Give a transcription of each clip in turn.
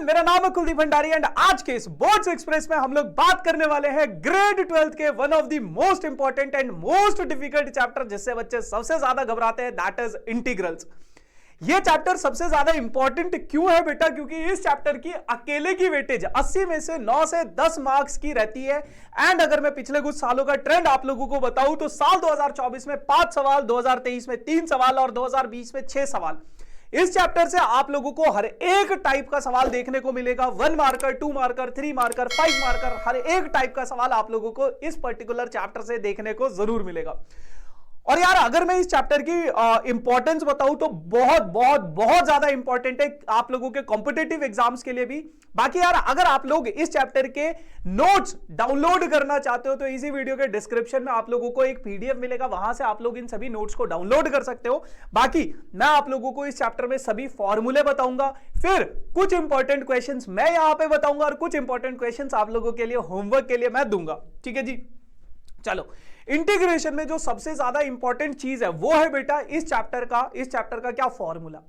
Everyone, मेरा नाम है कुलदीप भंडारी एंड आज के इस बोर्ड्स एक्सप्रेस में हम लोग बात करने वाले हैं ग्रेड 12th के one of the most important and most difficult chapter जिससे बच्चे सबसे ज्यादा घबराते हैं, दैट इज इंटीग्रल्स। ये चैप्टर सबसे ज्यादा इंपॉर्टेंट क्यों है बेटा? क्योंकि इस चैप्टर की अकेले की वेटेज 80 में से 9 से 10 मार्क्स की रहती है। एंड अगर मैं पिछले कुछ सालों का ट्रेंड आप लोगों को बताऊं तो साल 2024 में 5 सवाल, 2023 में 3 सवाल और 2020 में 6 सवाल। इस चैप्टर से आप लोगों को हर एक टाइप का सवाल देखने को मिलेगा। 1 मार्कर, 2 मार्कर, 3 मार्कर, 5 मार्कर, हर एक टाइप का सवाल आप लोगों को इस पर्टिकुलर चैप्टर से देखने को जरूर मिलेगा। और यार अगर मैं इस चैप्टर की इंपॉर्टेंस बताऊं तो बहुत बहुत बहुत ज्यादा इंपॉर्टेंट है आप लोगों के कॉम्पिटिटिव एग्जाम्स के लिए भी। बाकी यार अगर आप लोग इस चैप्टर के नोट्स डाउनलोड करना चाहते हो तो इसी वीडियो के डिस्क्रिप्शन में आप लोगों को एक पीडीएफ मिलेगा, वहां से आप लोग इन सभी नोट्स को डाउनलोड कर सकते हो। बाकी मैं आप लोगों को इस चैप्टर में सभी फॉर्मूले बताऊंगा, फिर कुछ इंपॉर्टेंट क्वेश्चंस मैं यहां पे बताऊंगा और कुछ इंपॉर्टेंट क्वेश्चंस आप लोगों के लिए होमवर्क के लिए मैं दूंगा। ठीक है जी, चलो इंटीग्रेशन में जो सबसे ज्यादा इंपॉर्टेंट चीज है वो है बेटा इस चैप्टर का क्या फॉर्मूला।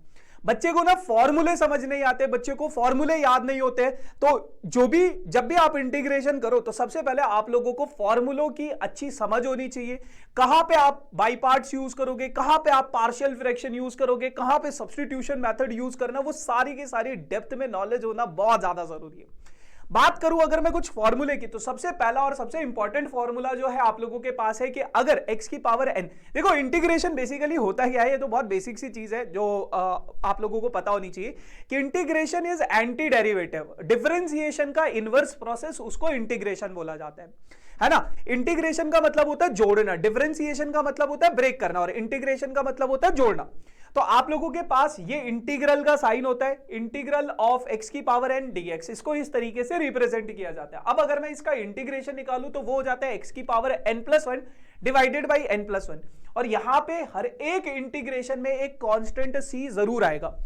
बच्चे को ना फॉर्मूले समझ नहीं आते, बच्चे को फॉर्मूले याद नहीं होते। तो जब भी आप इंटीग्रेशन करो तो सबसे पहले आप लोगों को फॉर्मूलों की अच्छी समझ होनी चाहिए। कहां पे आप बाई पार्ट्स यूज करोगे, कहां पे आप पार्शियल फ्रैक्शन यूज करोगे, कहां पे सब्स्टिट्यूशन मेथड यूज करना, वो सारी की सारी डेप्थ में नॉलेज होना बहुत ज्यादा जरूरी है। बात करूं अगर मैं कुछ फॉर्मूले की तो सबसे पहला और सबसे इंपॉर्टेंट फॉर्मूला जो है आप लोगों के पास है कि अगर x की पावर n, देखो इंटीग्रेशन बेसिकली होता क्या है, ये तो बहुत बेसिक सी चीज है जो आप लोगों को पता होनी चाहिए कि integration is anti derivative. Differentiation का इनवर्स प्रोसेस उसको इंटीग्रेशन बोला जाता है ना। इंटीग्रेशन का मतलब होता है जोड़ना, डिफरेंशिएशन का मतलब होता है ब्रेक करना और इंटीग्रेशन का मतलब होता है जोड़ना। तो आप लोगों के पास ये इंटीग्रल का साइन होता है, इंटीग्रल ऑफ x की पावर n dx, इसको इस तरीके से रिप्रेजेंट किया जाता है। अब अगर मैं इसका इंटीग्रेशन निकालूं तो वो हो जाता है x की power n+1 divided by n+1 और यहां पे हर एक इंटीग्रेशन में एक कांस्टेंट c जरूर आएगा।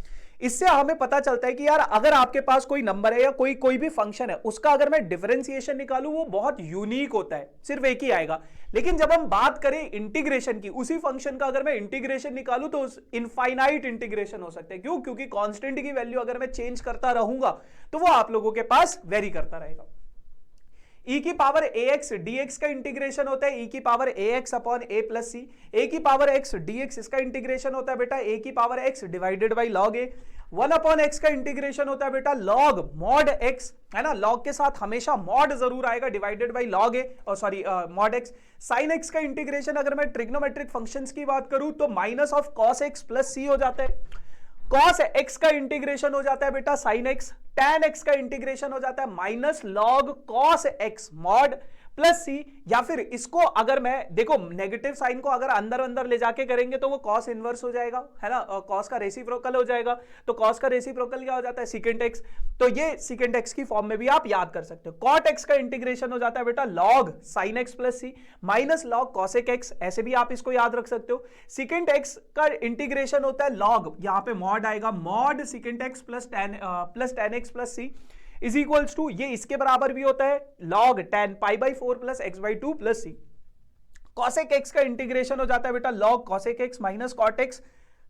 इससे हमें पता चलता है कि यार अगर आपके पास कोई नंबर है या कोई भी फंक्शन है, उसका अगर मैं डिफरेंशिएशन निकालूं वो बहुत यूनिक होता है, सिर्फ एक ही आएगा। लेकिन जब हम बात करें इंटीग्रेशन की, उसी फंक्शन का अगर मैं इंटीग्रेशन निकालूं तो इनफाइनाइट इंटीग्रेशन हो सकता है। क्यों? क्योंकि कांस्टेंट की वैल्यू अगर मैं चेंज करता रहूंगा तो वो आप लोगों के पास वेरी करता रहेगा। e की पावर ax dx का इंटीग्रेशन होता है e की power ax upon a plus c. a की पावर x dx इसका इंटीग्रेशन होता है बेटा a की power x divided by log a। 1 upon x का इंटीग्रेशन होता है बेटा log mod x, है ना। log के साथ हमेशा mod जरूर आएगा, डिवाइडेड बाई log a और sorry mod x। sin x का इंटीग्रेशन अगर मैं ट्रिग्नोमेट्रिक फंक्शंस की बात करूं तो minus of cos x plus c हो जाता है। cos x का इंटीग्रेशन हो जाता है बेटा sin x, tan x का इंटीग्रेशन हो जाता है minus log cos x mod plus C. या फिर इसको अगर मैं देखो नेगेटिव साइन को अगर अंदर अंदर ले जाके करेंगे तो वो cos इनवर्स हो जाएगा, है ना। cos का रेसिप्रोकल हो जाएगा, तो cos का रेसिप्रोकल क्या हो जाता है secant x। तो ये secant x की फॉर्म में भी आप याद कर सकते हो। cot x का इंटीग्रेशन हो जाता है बेटा log sin x प्लस सी माइनस log cosec x, ऐसे भी आप इसको याद रख सकते हो। secant x का इंटीग्रेशन होता है log, यहां पे mod आएगा, mod secant x plus tan x plus C is equals to, ये इसके बराबर भी होता है log tan pi by 4 plus x by 2 plus C. cosec x का इंटीग्रेशन हो जाता है बेटा log cosec x minus cot x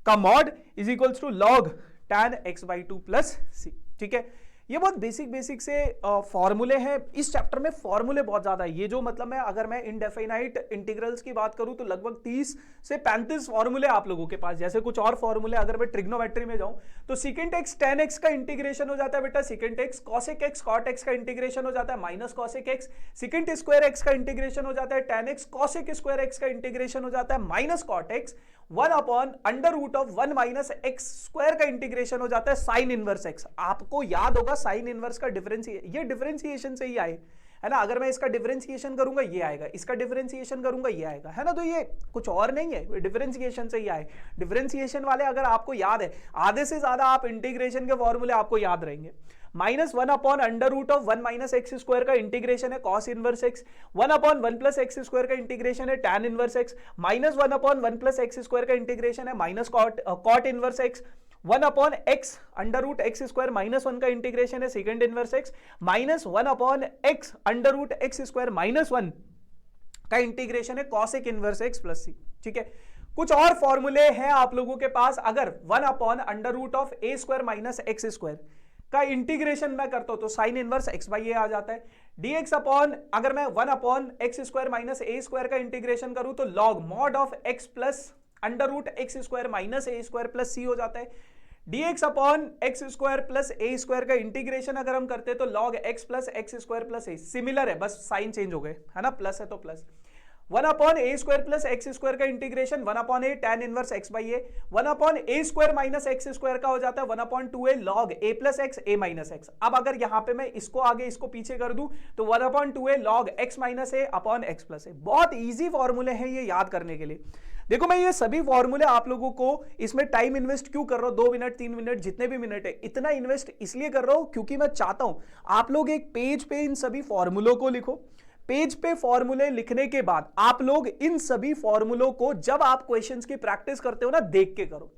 का mod is equals to log tan x by 2 plus C. ठीक है, ये बहुत बेसिक से फॉर्मूले हैं। इस चैप्टर में फॉर्मूले बहुत ज्यादा है। ये जो मतलब मैं अगर मैं इनडेफिनाइट इंटीग्रल्स की बात करूं तो लगभग 30 से 35 फॉर्मूले आप लोगों के पास। जैसे कुछ और फॉर्मूले अगर मैं ट्रिग्नोमेट्री में जाऊं तो secant x tan x का इंटीग्रेशन हो जाता है बेटा secant x, cosec x cot x का इंटीग्रेशन हो जाता है minus cosec x, secant square x का इंटीग्रेशन हो जाता है tan x, cosec square x का इंटीग्रेशन हो जाता है minus cot x, 1 upon under root of 1 minus x square का इंटीग्रेशन हो जाता है साइन इनवर्स एक्स। आपको याद होगा साइन इनवर्स का ये डिफरेंशिएशन से ही आए, है ना। अगर मैं इसका डिफरेंशिएशन करूंगा ये आएगा, इसका डिफरेंशिएशन करूंगा ये आएगा, है ना। तो ये कुछ और नहीं है, डिफरेंशिएशन से ही आए। डिफरेंशिएशन वाले अगर आपको याद है, आधे से ज्यादा आप इंटीग्रेशन के फॉर्मूले आपको याद रहेंगे। Minus 1 upon under root of 1 minus x square का इंटीग्रेशन है cos inverse x, 1 upon 1 plus x square का इंटीग्रेशन है tan inverse x, minus 1 upon 1 plus x square का इंटीग्रेशन है minus cot inverse x, 1 upon x under root x square minus 1 का integration है secant inverse x, minus 1 upon x under root x square minus 1 का integration है cosec inverse x plus C. ठीक है, कुछ और फॉर्मूले हैं आप लोगों के पास। अगर 1 upon under root of a square minus x square का इंटीग्रेशन मैं करता हूं तो sine inverse x by a आ जाता है। dx अपॉन, अगर मैं 1 upon x square minus a square का इंटीग्रेशन करूं तो log mod of x plus under root x square minus a square plus C हो जाता है। dx upon x square plus a square का इंटीग्रेशन अगर हम करते हैं तो log x plus x square plus a, similar है, बस साइन चेंज हो गए, है ना, प्लस है तो प्लस। 1 अपॉन ए स्क्वायर प्लस एक्स स्क्वायर का integration 1 upon A tan inverse x by A, 1 upon A square minus x square का हो जाता है 1 upon 2a log a plus x A minus x. अब अगर यहां पे मैं इसको आगे इसको पीछे कर दूं तो 1 upon 2a log x minus a upon x plus a. बहुत इजी फॉर्मूले हैं ये याद करने के लिए। देखो मैं ये सभी फॉर्मूले आप लोगों को, इसमें टाइम इन्वेस्ट क्यों कर रहा हूं, 2 मिनट 3 मिनट जितने भी मिनट है, इतना इन्वेस्ट इसलिए कर रहा हूं क्योंकि मैं चाहता हूं आप लोग एक पेज पे इन सभी फॉर्मूलों को लिखो। पेज पे फॉर्मूले लिखने के बाद आप लोग इन सभी फॉर्मूलों को जब आप क्वेश्चंस की प्रैक्टिस करते हो ना, देख के करो।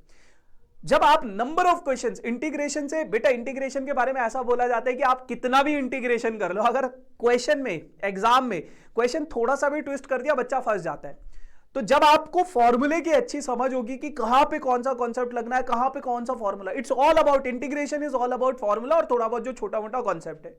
जब आप नंबर ऑफ क्वेश्चंस इंटीग्रेशन से, बेटा इंटीग्रेशन के बारे में ऐसा बोला जाता है कि आप कितना भी इंटीग्रेशन कर लो, अगर क्वेश्चन में, एग्जाम में क्वेश्चन थोड़ा सा भी ट्विस्ट कर दिया बच्चा फंस जाता है। तो जब आपको फॉर्मूले की अच्छी समझ होगी कि कहां पे कौन सा कॉन्सेप्ट लगना है, कहां पे कौन सा formula, it's all about, integration is all about formula और थोड़ा बहुत जो छोटा मोटा कॉन्सेप्ट है।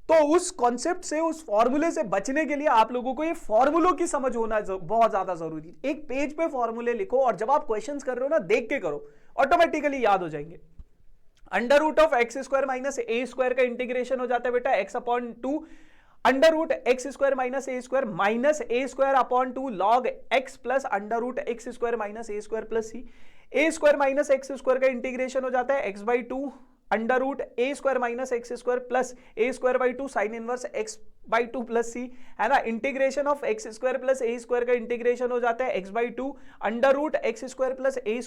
तो उस कॉन्सेप्ट से, उस फॉर्मूले से बचने के लिए आप लोगों को ये फॉर्मूलों की समझ होना बहुत ज्यादा जरूरी है। एक पेज पे फॉर्मूले लिखो और जब आप क्वेश्चंस कर रहे हो ना, देख के करो, ऑटोमेटिकली याद हो जाएंगे। Under root of x square minus a square का इंटीग्रेशन हो जाता है बेटा x upon 2 under root x square minus a square upon 2 log x plus under root x square minus a square plus C. A square minus x square का integration हो जाता है x by 2 under root a square minus x square plus a square by 2 sine inverse x by 2 plus C, है ना। Integration of x square plus a square का integration हो जाता है x by 2 under root x square plus a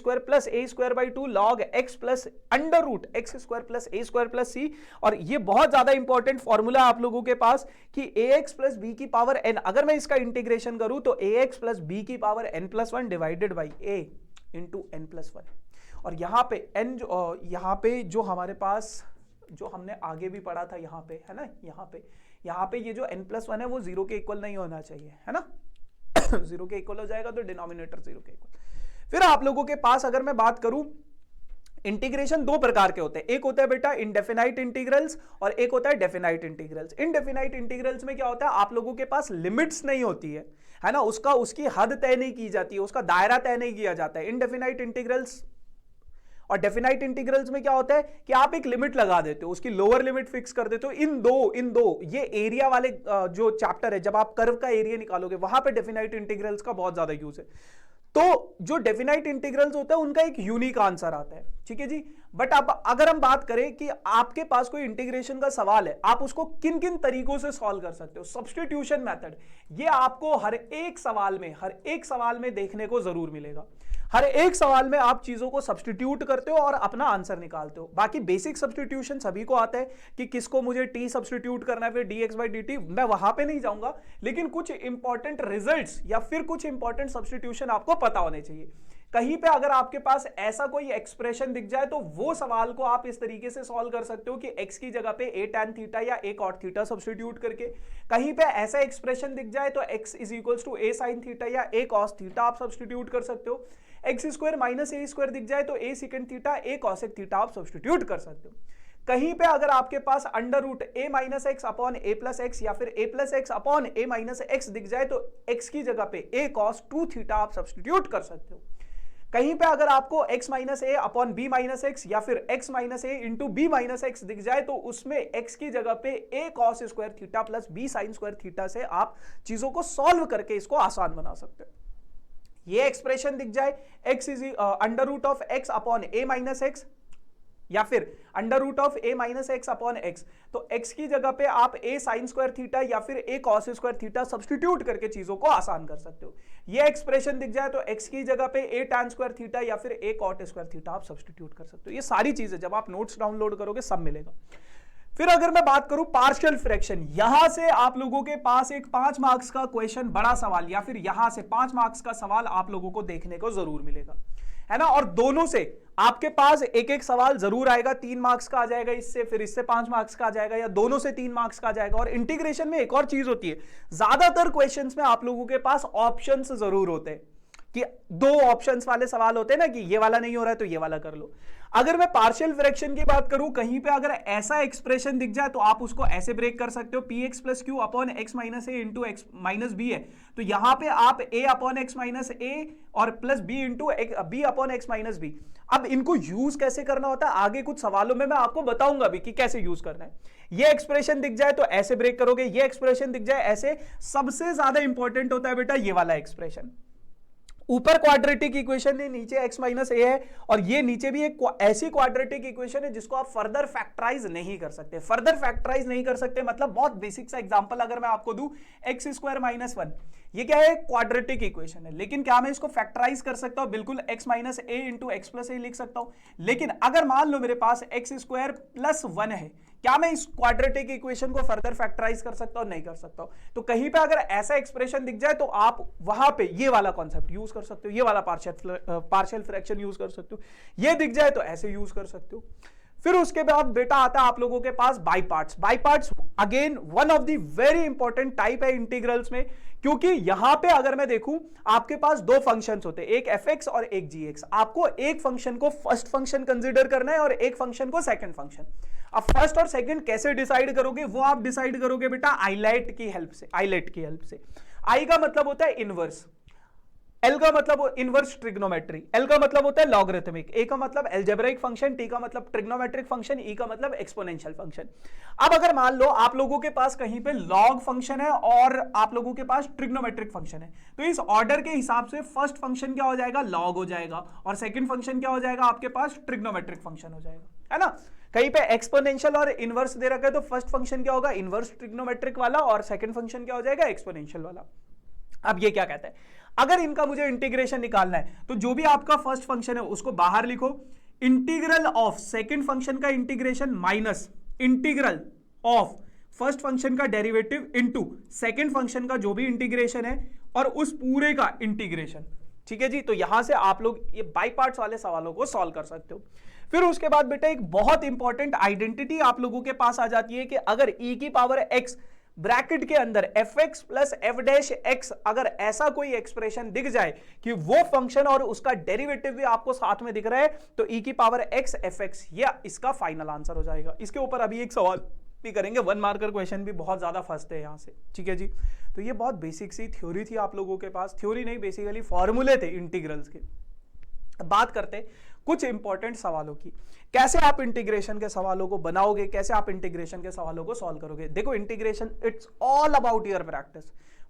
square by 2 log x plus under root x square plus C. और ये बहुत ज्यादा इंपॉर्टेंट फॉर्मूला आप लोगों के पास कि ax प्लस बी की पावर n, अगर मैं इसका इंटीग्रेशन करूं तो ax प्लस बी की power n plus 1 divided by a into n plus 1। और यहाँ पे n यहाँ पे जो हमारे पास, जो हमने आगे भी पढ़ा था यहाँ पे, है ना, यहाँ पे ये जो n प्लस 1 है वो 0 के इक्वल नहीं होना चाहिए, है ना। 0 के इक्वल हो जाएगा तो डिनोमिनेटर 0 के इक्वल। फिर आप लोगों के पास अगर मैं बात करूं, इंटीग्रेशन दो प्रकार के होते हैं, एक होता है बेटा इनडेफिनाइट इंटीग्रल्स और एक होता है डेफिनाइट इंटीग्रल्स। इनडेफिनाइट इंटीग्रल्स में क्या होता है, आप लोगों के पास लिमिट्स नहीं होती है ना, उसकी हद तय नहीं की जाती है, उसका दायरा तय नहीं किया जाता है। इनडेफिनाइट इंटीग्रल्स और डेफिनाइट इंटीग्रल्स में क्या होता है कि आप एक लिमिट लगा देते हो, उसकी लोअर लिमिट फिक्स कर देते हो। इन दो ये एरिया वाले जो चैप्टर है, जब आप कर्व का एरिया निकालोगे वहां पे डेफिनाइट इंटीग्रल्स का बहुत ज्यादा यूज है। तो जो डेफिनाइट इंटीग्रल्स होता है उनका एक यूनिक आंसर आता है, ठीक है जी। बट अब अगर हम बात करें कि आपके पास कोई इंटीग्रेशन का सवाल है, आप उसको किन किन तरीकों से सॉल्व कर सकते हो, सब्स्टिट्यूशन मेथड, ये आपको हर एक सवाल में देखने को जरूर मिलेगा। हर एक सवाल में आप चीजों को सब्स्टिट्यूट करते हो और अपना आंसर निकालते हो। बाकी बेसिक सब्स्टिट्यूशन सभी को आता है कि किसको मुझे t सब्स्टिट्यूट करना है, फिर dx बाई dt, मैं वहां पे नहीं जाऊंगा, लेकिन कुछ इंपॉर्टेंट रिजल्ट्स या फिर कुछ इंपॉर्टेंट सब्स्टिट्यूशन आपको पता होने चाहिए। कहीं पे अगर आपके पास ऐसा कोई एक्सप्रेशन दिख जाए तो वो सवाल को आप इस तरीके से सॉल्व कर सकते हो कि x की जगह पे a tan थीटा या a cot थीटा सब्स्टिट्यूट करके। कहीं पे ऐसा एक्सप्रेशन दिख जाए तो x is equals to a sin theta या a cos थीटा आप सब्स्टिट्यूट कर सकते हो। X square minus a square दिख जाए तो a second theta a cosec theta आप सब्स्टिट्यूट कर सकते हो। कहीं पे अगर आपके पास under root a minus x upon a plus x या फिर a plus x upon a minus x दिख जाए तो x की जगह पे a cos 2 थीटा आप सब्स्टिट्यूट कर सकते हो। कहीं पे अगर आपको x minus a upon B minus x या फिर x minus a into B minus x दिख जाए तो उसमें x की जगह पे a cos square theta plus b sine square theta से आप चीजों को सॉल्व करके इसको आसान बना सकते हो। ये एक्सप्रेशन दिख जाए x is under root of x upon a minus x या फिर under root of a minus x upon x, तो x की जगह पे आप a साइन स्क्वायर थीटा या फिर a cos square theta substitute करके चीजों को आसान कर सकते हो। ये एक्सप्रेशन दिख जाए तो x की जगह पे a tan स्क्वायर थीटा या फिर a cot स्क्वायर थीटा आप सब्स्टिट्यूट कर सकते हो। ये सारी चीजें जब आप नोट्स डाउनलोड करोगे सब मिलेगा। फिर अगर मैं बात करूं पार्शियल फ्रैक्शन, यहां से आप लोगों के पास एक 5 मार्क्स का क्वेश्चन, बड़ा सवाल, या फिर यहां से 5 मार्क्स का सवाल आप लोगों को देखने को जरूर मिलेगा, है ना। और दोनों से आपके पास एक एक सवाल जरूर आएगा, 3 मार्क्स का आ जाएगा इससे, फिर इससे 5 मार्क्स का आ जाएगा, या दोनों से 3 मार्क्स का आ जाएगा। और इंटीग्रेशन में एक और चीज होती है, ज्यादातर क्वेश्चंस में आप लोगों के पास ऑप्शंस जरूर होते हैं कि 2 ऑप्शंस वाले सवाल होते हैं ना, कि ये वाला नहीं हो रहा है तो ये वाला कर लो। अगर मैं पार्शियल फ्रैक्शन की बात करूं, कहीं पे अगर ऐसा एक्सप्रेशन दिख जाए तो आप उसको ऐसे ब्रेक कर सकते हो, p x plus q upon x minus a into x minus b है, तो यहां पे आप a upon x minus a और plus b into b upon x minus b. अब इनको यूज कैसे करना होता है आगे कुछ सवालों में मैं आपको बताऊंगा भी कि कैसे यूज करना है। ये एक्सप्रेशन दिख जाए तो ऐसे ब्रेक करोगे, ये एक्सप्रेशन दिख जाए ऐसे। सबसे ज्यादा इंपॉर्टेंट होता है बेटा ये वाला एक्सप्रेशन, ऊपर क्वाड्रेटिक इक्वेशन है, नीचे x माइनस ए है, और ये नीचे भी एक ऐसी क्वाड्रेटिक इक्वेशन है जिसको आप फर्दर फैक्टराइज नहीं कर सकते। फर्दर फैक्टराइज नहीं कर सकते मतलब बहुत बेसिक सा एग्जांपल अगर मैं आपको दूं, एक्स स्क्वायर माइनस 1, ये क्या है, क्वाड्रेटिक इक्वेशन है, लेकिन क्या मैं इसको फैक्टराइज कर सकता हूं? बिल्कुल, x minus a into x plus ए लिख सकता हूं। लेकिन अगर मान लो मेरे पास एक्स स्क्वायर प्लस 1 है, क्या मैं इस क्वाड्रेटिक इक्वेशन को फर्दर फैक्टराइज कर सकता हूं? नहीं कर सकता हूं। तो कहीं पे अगर ऐसा एक्सप्रेशन दिख जाए तो आप वहां पे ये वाला कॉन्सेप्ट यूज कर सकते हो, ये वाला पार्शियल फ्रैक्शन यूज कर सकते हो। ये दिख जाए तो ऐसे यूज कर सकते हो। फिर उसके बाद बेटा आता है आप लोगों के पास by parts. By parts again one of the very important type है इंटीग्रल्स में, क्योंकि यहां पे अगर मैं देखूं आपके पास दो फंक्शंस होते हैं, एक fx और एक gx। आपको एक फंक्शन को फर्स्ट फंक्शन कंसीडर करना है और एक फंक्शन को सेकंड फंक्शन। अब फर्स्ट और सेकंड कैसे डिसाइड करोगे, वो आप डिसाइड करोगे बेटा आइलेट की हेल्प से। आइलेट की हेल्प से, आई का मतलब होता है इनवर्स, एल का मतलब इनवर्स ट्रिग्नोमेट्री, एल का मतलब होता है लॉगरिथमिक, ए का मतलब एल्जेब्राइक फंक्शन, टी का मतलब ट्रिग्नोमेट्रिक फंक्शन, ई का मतलब एक्सपोनेंशियल फंक्शन। अब अगर मान लो आप लोगों के पास कहीं पे लॉग फंक्शन है और आप लोगों के पास ट्रिग्नोमेट्रिक फंक्शन है, तो इस ऑर्डर के हिसाब से फर्स्ट फंक्शन क्या हो जाएगा, लॉग हो जाएगा, और सेकंड फंक्शन क्या हो जाएगा आपके पास, ट्रिग्नोमेट्रिक फंक्शन हो जाएगा, है ना। कहीं पे एक्सपोनेंशियल और इनवर्स दे रखा है तो फर्स्ट फंक्शन क्या होगा, इनवर्स ट्रिग्नोमेट्रिक वाला, और सेकंड फंक्शन क्या हो जाएगा, एक्सपोनेंशियल वाला। अब ये क्या कहता है, अगर इनका मुझे इंटीग्रेशन निकालना है तो जो भी आपका फर्स्ट फंक्शन है उसको बाहर लिखो, इंटीग्रल ऑफ सेकंड फंक्शन का integration minus integral of first function का डेरिवेटिव इनटू सेकंड फंक्शन का जो भी इंटीग्रेशन है, और उस पूरे का इंटीग्रेशन। ठीक है जी, तो यहां से आप लोग ये बाई पार्ट्स वाले सवालों को सॉल्व कर सकते हो। फिर उसके बाद बेटा एक बहुत इंपॉर्टेंट आइडेंटिटी आप लोगों के पास आ जाती है कि अगर e की पावर x ब्रैकेट के अंदर fx plus f dash x, अगर ऐसा कोई एक्सप्रेशन दिख जाए कि वो फंक्शन और उसका डेरिवेटिव भी आपको साथ में दिख रहा है, तो e की पावर x fx, ये इसका फाइनल आंसर हो जाएगा। इसके ऊपर अभी एक सवाल भी करेंगे, वन मार्कर क्वेश्चन भी बहुत ज्यादा फंसते हैं यहां से। ठीक है जी, तो ये बहुत बेसिक सी थ्योरी थी आप लोगों के पास, थ्योरी नहीं बेसिकली फॉर्मूले थे इंटीग्रल्स के। बात करते कुछ इंपॉर्टेंट सवालों की, कैसे आप इंटीग्रेशन के सवालों को बनाओगे, कैसे आप इंटीग्रेशन के सवालों को सॉल्व करोगे। देखो integration it's all about your practice,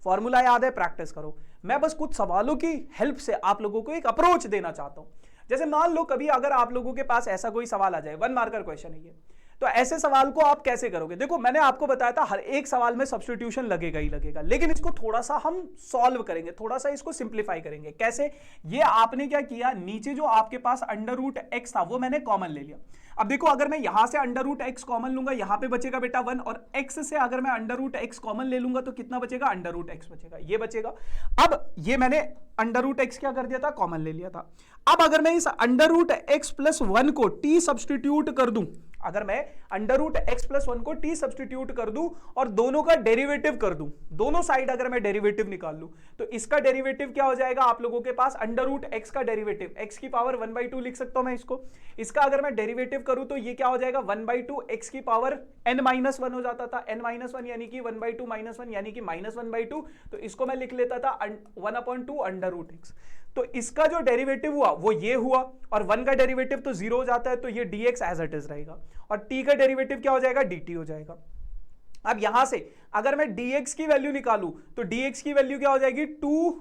formula याद है, प्रैक्टिस करो। मैं बस कुछ सवालों की हेल्प से आप लोगों को एक अप्रोच देना चाहता हूं। जैसे मान लो कभी अगर आप लोगों के पास ऐसा कोई सवाल आ जाए, वन मार्कर क्वेश्चन है ये, तो ऐसे सवाल को आप कैसे करोगे। देखो मैंने आपको बताया था हर एक सवाल में सब्स्टिट्यूशन लगेगा ही लगेगा, लेकिन इसको थोड़ा सा हम सॉल्व करेंगे, थोड़ा सा इसको सिंप्लीफाई करेंगे। कैसे, ये आपने क्या किया, नीचे जो आपके पास अंडर रूट एक्स था वो मैंने कॉमन ले लिया। अब देखो अगर मैं यहां से अंडर रूट एक्स कॉमन लूंगा, यहां पे बचेगा बेटा 1, और x से अगर मैं अंडर रूट एक्स कॉमन ले लूंगा तो कितना बचेगा, अंडर रूट एक्स बचेगा, ये बचेगा। अब ये मैंने अंडर रूट एक्स क्या कर दिया था, कॉमन ले लिया था। अब अगर मैं इस अंडर रूट एक्स प्लस 1 को t सब्स्टिट्यूट कर दूं, अगर मैं अंडर रूट एक्स प्लस 1 को t सब्स्टिट्यूट कर दूं और दोनों का डेरिवेटिव कर दूं, दोनों साइड अगर मैं डेरिवेटिव निकाल लूं, तो इसका डेरिवेटिव क्या हो जाएगा आप लोगों के पास, अंडर रूट एक्स का डेरिवेटिव, x की पावर 1/2 लिख सकता हूं मैं इसको। इसका अगर मैं डेरिवेटिव करूं तो ये क्या हो जाएगा, 1/2 x की पावर n-1 हो जाता था, n-1 यानी कि 1/2 -1 यानी कि -1/2, तो इसको मैं लिख लेता था 1/2 अंडर रूट एक्स। तो इसका जो डेरिवेटिव हुआ वो ये हुआ, और 1 का डेरिवेटिव तो 0 हो जाता है, तो ये dx एज इट इज रहेगा, और t का डेरिवेटिव क्या हो जाएगा, dt हो जाएगा। अब यहां से अगर मैं dx की वैल्यू निकालूं तो dx की वैल्यू क्या हो जाएगी, 2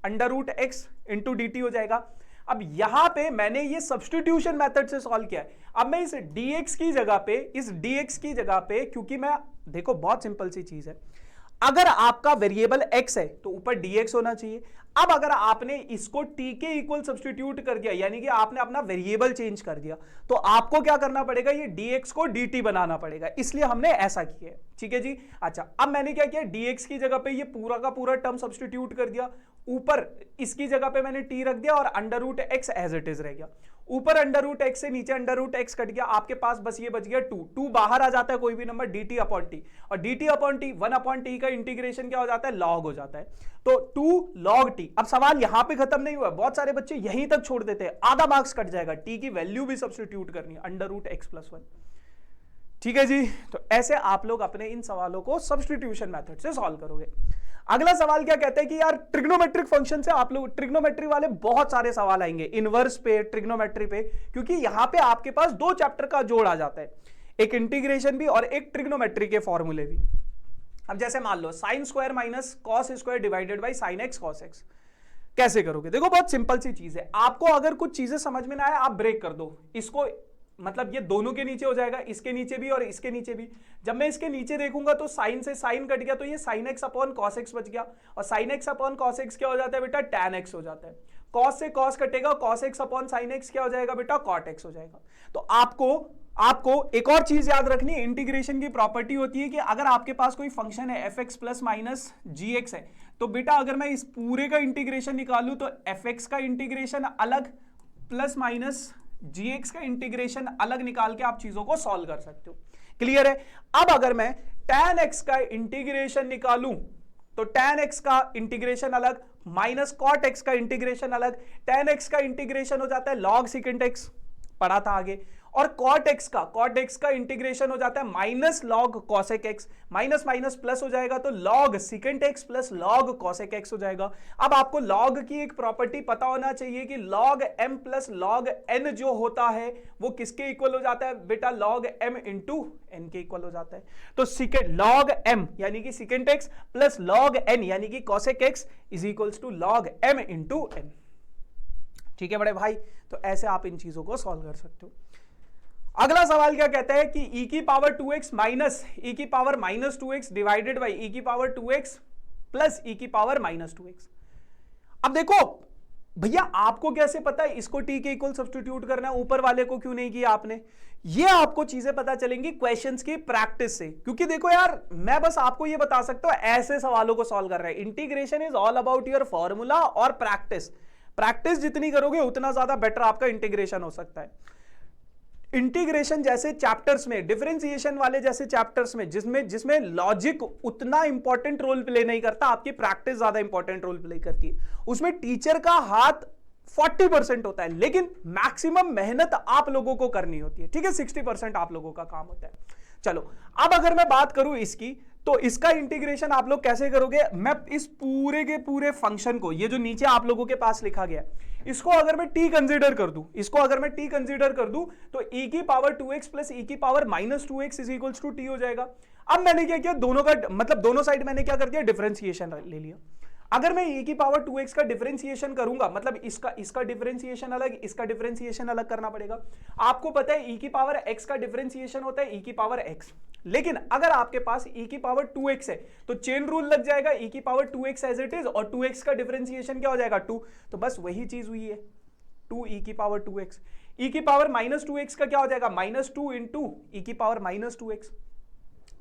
under root x into dt हो जाएगा। अब यहां पे मैंने ये सब्स्टिट्यूशन मेथड से सॉल्व किया है। अब मैं इस dx की जगह पे, इस dx की जगह पे, क्योंकि मैं देखो बहुत सिंपल सी चीज है, अगर आपका वेरिएबल x है तो ऊपर dx होना चाहिए। अब अगर आपने इसको t के इक्वल सब्स्टिट्यूट कर दिया, यानी कि आपने अपना वेरिएबल चेंज कर दिया, तो आपको क्या करना पड़ेगा, ये dx को dt बनाना पड़ेगा, इसलिए हमने ऐसा किया है। ठीक है जी, अच्छा अब मैंने क्या किया, dx की जगह पे ये पूरा का पूरा टर्म सब्स्टिट्यूट कर दिया, ऊपर इसकी जगह पे मैंने t रख दिया और under root x as it is रह गया। ऊपर अंडर रूट एक्स से नीचे अंडर रूट एक्स कट गया, आपके पास बस ये बच गया 2, 2 बाहर आ जाता है कोई भी नंबर, dt अपॉन टी, और dt upon T 1 upon T का इंटीग्रेशन क्या हो जाता है, log हो जाता है। तो 2 log टी। अब सवाल यहां पे खत्म नहीं हुआ, बहुत सारे बच्चे यहीं तक छोड़ देते हैं, आधा मार्क्स कट जाएगा, टी की वैल्यू भी सब्स्टिट्यूट करनी है, अंडर रूट एक्स प्लस 1। ठीक है जी, तो ऐसे आप लोग अपने इन सवालों को सब्स्टिट्यूशन मेथड से सॉल्व करोगे। अगला सवाल क्या कहते हैं कि यार ट्रिग्नोमेट्रिक फंक्शन से आप लोग, ट्रिग्नोमेट्री वाले बहुत सारे सवाल आएंगे, इनवर्स पे, ट्रिग्नोमेट्री पे, क्योंकि यहां पे आपके पास 2 चैप्टर का जोड़ आ जाता है, एक इंटीग्रेशन भी और एक ट्रिग्नोमेट्री के फॉर्मूले भी। अब जैसे मान लो sine square minus cos square divided by sine x cos x, कैसे करोगे? देखो बहुत सिंपल सी चीज है, आपको अगर कुछ चीजें समझ में ना आए आप ब्रेक कर दो इसको, मतलब ये दोनों के नीचे हो जाएगा, इसके नीचे भी और इसके नीचे भी। जब मैं इसके नीचे देखूंगा तो साइन से साइन कट गया, तो ये sign x upon cos x बच गया, और sine x upon cos x क्या हो जाता है बेटा, टैन एक्स हो जाता है। कॉस से कॉस कटेगा, cos x upon sine x क्या हो जाएगा बेटा, कॉट एक्स हो जाएगा। तो आपको एक और चीज याद रखनी है, इंटीग्रेशन की प्रॉपर्टी होती है कि अगर आपके पास कोई फंक्शन है एफ एक्स प्लस माइनस जी एक्स है, तो बेटा अगर मैं इस पूरे का इंटीग्रेशन निकालूं तो एफ एक्स का इंटीग्रेशन अलग प्लस माइनस gx का इंटीग्रेशन अलग निकाल के आप चीजों को सॉल्व कर सकते हो। क्लियर है? अब अगर मैं tan x का इंटीग्रेशन निकालूं तो tan x का इंटीग्रेशन अलग माइनस cot x का इंटीग्रेशन अलग, tan x का इंटीग्रेशन हो जाता है log secant x, पढ़ा था आगे, और cot x का इंटीग्रेशन हो जाता है minus log cosec x, minus minus plus हो जाएगा तो log secant x plus log cosec x हो जाएगा। अब आपको log की एक प्रॉपर्टी पता होना चाहिए कि log m plus log n जो होता है वो किसके इक्वल हो जाता है बेटा, log m इंटू n के इक्वल हो जाता है। तो log m यानी कि secant x plus log n यानी कि cosec x is equals to log m into n। ठीक है बड़े भाई, तो ऐसे आप इन चीजों को सॉल्व कर सकते हो। अगला सवाल क्या कहता है कि e की पावर 2x माइनस e की power minus 2x divided by e की पावर 2x प्लस e की पावर माइनस 2x। अब देखो भैया आपको कैसे पता है इसको t के इक्वल सब्स्टिट्यूट करना है, ऊपर वाले को क्यों नहीं किया आपने? ये आपको चीजें पता चलेंगी क्वेश्चंस की प्रैक्टिस से, क्योंकि देखो यार मैं बस आपको ये बता सकता हूं ऐसे सवालों को सॉल्व कर रहे हैं। Integration is all about your formula और प्रैक्टिस जितनी करोगे उतना ज्यादा बेटर आपका इंटीग्रेशन हो सकता है। इंटीग्रेशन जैसे चैप्टर्स में, डिफरेंशिएशन वाले जैसे चैप्टर्स में जिसमें लॉजिक उतना इंपॉर्टेंट रोल प्ले नहीं करता, आपकी प्रैक्टिस ज्यादा इंपॉर्टेंट रोल प्ले करती है, उसमें टीचर का हाथ 40% होता है, लेकिन मैक्सिमम मेहनत आप लोगों को करनी होती है। ठीक है, 60% आप लोगों का काम होता है। चलो अब अगर मैं बात करूं इसकी, तो इसका इंटीग्रेशन आप लोग कैसे करोगे? मैं इस पूरे के पूरे फंक्शन को, ये जो नीचे आप लोगों के पास लिखा गया है, इसको अगर मैं t कंसीडर कर दूं, तो e की पावर 2x प्लस e की power minus 2x is equals to t हो जाएगा। अब मैंने क्या किया, दोनों का मतलब दोनों साइड मैंने क्या कर दिया, डिफरेंशिएशन ले लिया। अगर मैं e की पावर 2x का डिफरेंशिएशन करूंगा, मतलब इसका डिफरेंशिएशन अलग, इसका डिफरेंशिएशन अलग करना पड़ेगा। आपको पता है e की पावर x का डिफरेंशिएशन होता है e की पावर x, लेकिन अगर आपके पास e की पावर 2x है तो चेन रूल लग जाएगा, e की power 2x as it is, और 2x का डिफरेंशिएशन क्या हो जाएगा 2, तो बस वही चीज हुई है 2 e की पावर 2x। e की पावर माइनस 2x का क्या हो जाएगा, माइनस 2 इंटू e की पावर माइनस 2x।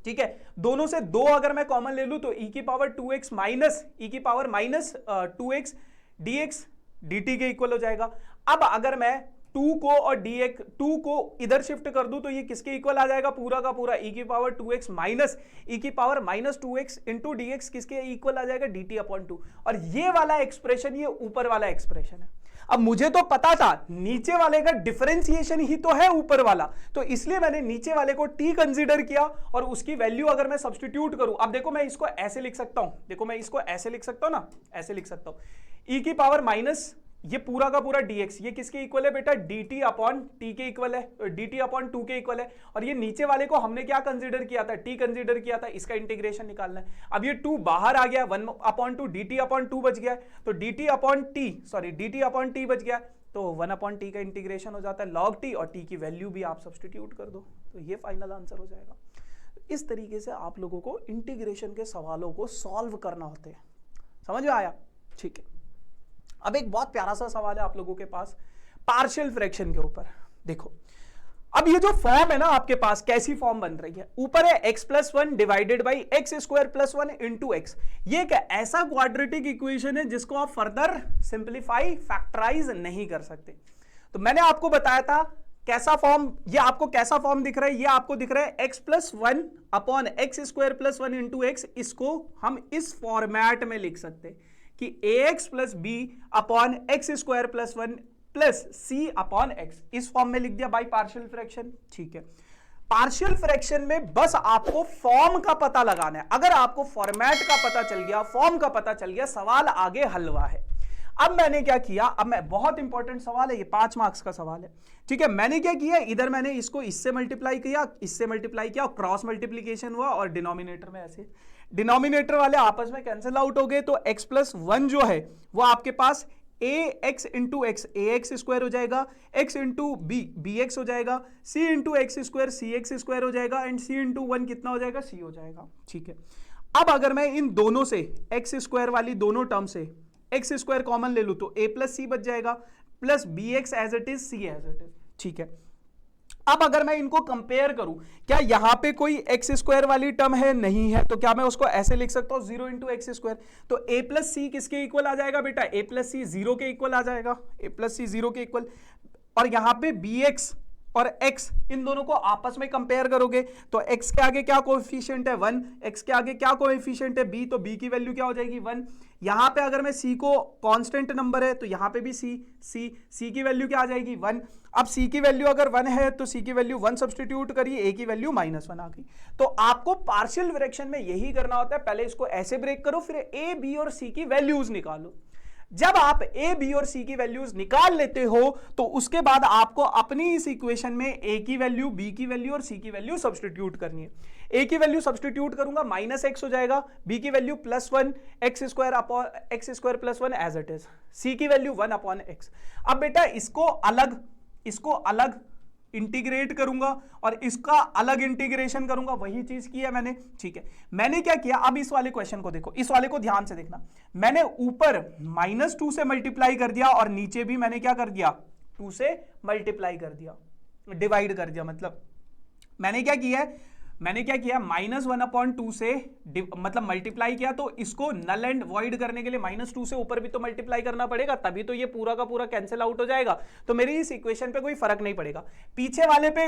ठीक है, दोनों से 2 अगर मैं कॉमन ले लूं तो e की पावर 2x माइनस e की power minus 2x dx dt के इक्वल हो जाएगा। अब अगर मैं 2 को और dx 2 को इधर शिफ्ट कर दूं तो ये किसके इक्वल आ जाएगा, पूरा का पूरा e की पावर 2x माइनस e की power minus 2x into dx किसके इक्वल आ जाएगा, dt अपॉन 2। और ये वाला एक्सप्रेशन ये ऊपर वाला एक्सप्रेशन है। अब मुझे तो पता था नीचे वाले का डिफरेंशिएशन ही तो है ऊपर वाला, तो इसलिए मैंने नीचे वाले को t कंसीडर किया और उसकी वैल्यू अगर मैं सब्स्टिट्यूट करूं, अब देखो मैं इसको ऐसे लिख सकता हूं, देखो मैं इसको ऐसे लिख सकता हूं ना, ऐसे लिख सकता हूं e की पावर माइनस ये पूरा का पूरा dx, ये किसके इक्वल है बेटा, dt अपॉन t के इक्वल है, dt अपॉन 2 के इक्वल है। और ये नीचे वाले को हमने क्या कंसीडर किया था, t कंसीडर किया था, इसका इंटीग्रेशन निकालना है। अब ये 2 बाहर आ गया, 1 अपॉन 2 dt अपॉन 2 बच गया, तो dt अपॉन t बच गया, तो 1 अपॉन t का इंटीग्रेशन हो जाता है log t, और t की वैल्यू भी आप सब्स्टिट्यूट कर दो, तो ये फाइनल आंसर हो जाएगा। इस तरीके से आप लोगों को इंटीग्रेशन के सवालों को सॉल्व करना होते हैं। समझ में आया? ठीक है, अब एक बहुत प्यारा सा सवाल है आप लोगों के पास पार्शियल फ्रैक्शन के ऊपर। देखो अब ये जो फॉर्म है ना आपके पास, कैसी फॉर्म बन रही है, ऊपर है x plus 1 divided by x square plus 1 into x. ये एक ऐसा क्वाड्रेटिक इक्वेशन है जिसको आप फर्दर सिंप्लीफाई फैक्टराइज नहीं कर सकते। तो मैंने आपको बताया था कैसा फॉर्म, ये आपको कैसा फॉर्म दिख रहा है, ये आपको दिख रहा है x plus one upon x square plus one into x. इसको हम इस फॉर्मेट में लिख सकते हैं कि ax plus b upon x square plus one plus c upon x, इस फॉर्म में लिख दिया बाई पार्शियल फ्रैक्शन। ठीक है, पार्शियल फ्रैक्शन में बस आपको फॉर्म का पता लगाना है। अगर आपको फॉर्मेट का पता चल गया, फॉर्म का पता चल गया, सवाल आगे हलवा है। अब मैंने क्या किया, अब मैं, बहुत इंपॉर्टेंट सवाल है ये, 5 मार्क्स का सवाल है। ठीक है, मैंने क्या किया, इधर मैंने इसको इससे मल्टीप्लाई किया, इससे मल्टीप्लाई किया, क्रॉस मल्टीप्लीकेशन हुआ और डिनोमिनेटर में ऐसे, डिनोमिनेटर वाले आपस में कैंसिल आउट हो गए, तो x प्लस वन जो है वो आपके पास a x into x a x square हो जाएगा, x into b b x हो जाएगा, c into x square c x square हो जाएगा, एंड c इंटू वन कितना हो जाएगा, c हो जाएगा। ठीक है, अब अगर मैं इन दोनों से एक्स स्क्वायर वाली दोनों टर्म से एक्स स्क्वायर कॉमन ले लूं तो a प्लस सी बच जाएगा, plus b x as it is, c as it is. ठीक है, अब अगर मैं इनको कंपेयर करूं, क्या यहां पे कोई एक्स स्क्वायर वाली टर्म है, नहीं है, तो क्या मैं उसको ऐसे लिख सकता हूं 0 इंटू एक्स स्क्वायर, तो a प्लस सी किसके इक्वल आ जाएगा बेटा, a प्लस सी 0 के इक्वल आ जाएगा, a प्लस सी 0 के इक्वल। और यहां पे bx और x, इन दोनों को आपस में कंपेयर करोगे तो x के आगे क्या कोएफिशिएंट है 1, x के आगे क्या कोएफिशिएंट है b, तो b की वैल्यू क्या हो जाएगी 1। यहां पे अगर मैं c को कांस्टेंट नंबर है तो यहां पे भी c की वैल्यू क्या आ जाएगी 1। अब c की वैल्यू अगर 1 है तो c की वैल्यू 1 सब्स्टिट्यूट करिए, a की वैल्यू -1 आ गई। तो आपको पार्शियल फ्रैक्शन में यही करना होता है, पहले इसको ऐसे ब्रेक करो, फिर a b और c की वैल्यूज निकालो। जब आप a b और c की वैल्यूज निकाल लेते हो तो उसके बाद आपको अपनी इस इक्वेशन में a की वैल्यू, b की वैल्यू और c की वैल्यू सब्स्टिट्यूट करनी है। a की वैल्यू सब्स्टिट्यूट करूंगा -x हो जाएगा, b की value +1 x square upon x square plus one as it is, c की वैल्यू 1 अपॉन x। अब बेटा इसको अलग इंटीग्रेट करूंगा और इसका अलग इंटीग्रेशन करूंगा, वही चीज की है मैंने। ठीक है, मैंने क्या किया, अब इस वाले क्वेश्चन को देखो, इस वाले को ध्यान से देखना, मैंने ऊपर -2 से मल्टीप्लाई कर दिया और नीचे भी मैंने क्या कर दिया, 2 से मल्टीप्लाई कर दिया, डिवाइड कर दिया। मतलब मैंने क्या किया -1/2 से मतलब मल्टीप्लाई किया, तो इसको नल एंड वॉइड करने के लिए -2 से ऊपर भी तो मल्टीप्लाई करना पड़ेगा, तभी तो ये पूरा का पूरा कैंसिल आउट हो जाएगा। तो मेरी इस इक्वेशन पे कोई फर्क नहीं पड़ेगा, पीछे वाले पे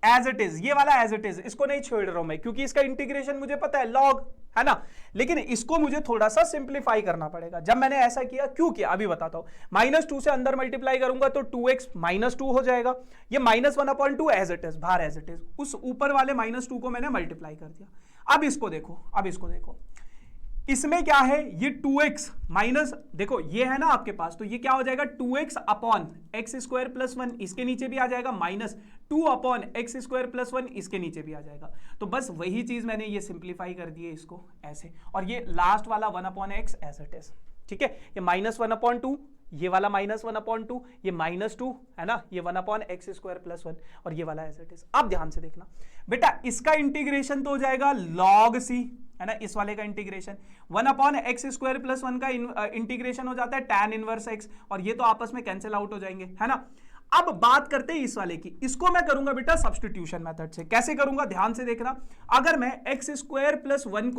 एज इट इज, ये वाला एज इट इज, इसको नहीं छोड़ रहा हूं मैं, क्योंकि इसका इंटीग्रेशन मुझे पता है लॉग है ना, लेकिन इसको मुझे थोड़ा सा सिंप्लीफाई करना पड़ेगा। जब मैंने ऐसा किया, क्यों किया अभी बताता हूं, -2 से अंदर मल्टीप्लाई करूंगा तो 2x -2 हो जाएगा, ये -1/2 एज इट इज, बाहर एज इट इज, उस ऊपर वाले -2 को मैंने मल्टीप्लाई कर दिया। अब इसको देखो, इसमें क्या है, ये 2x माइनस, देखो ये है ना आपके पास, तो ये क्या हो जाएगा 2x upon x square plus 1, इसके नीचे भी आ जाएगा, -2 अपॉन एक्स स्क्वायर प्लस 1, इसके नीचे भी आ जाएगा। तो बस वही चीज मैंने ये सिंप्लीफाई कर दी है इसको ऐसे, और ये लास्ट वाला 1 upon x as it is. ठीक है, ये -1/2, ये वाला -1/2, ये -2 है ना, ये 1 अपॉन एक्स स्क्वायर प्लस 1, और ये वाला एज इट इज। अब ध्यान से देखना बेटा, इसका इंटीग्रेशन तो हो जाएगा log c, है ना, इस वाले का integration 1 upon x square plus 1 का इंटीग्रेशन हो जाता है tan इनवर्स x, और ये तो आपस में कैंसिल आउट हो जाएंगे, है ना। अब बात करते हैं इस वाले की, इसको मैं करूंगा बेटा सब्स्टिट्यूशन मेथड से। कैसे करूंगा, ध्यान से देखना, अगर मैं एक्स स्क्वायर प्लस 1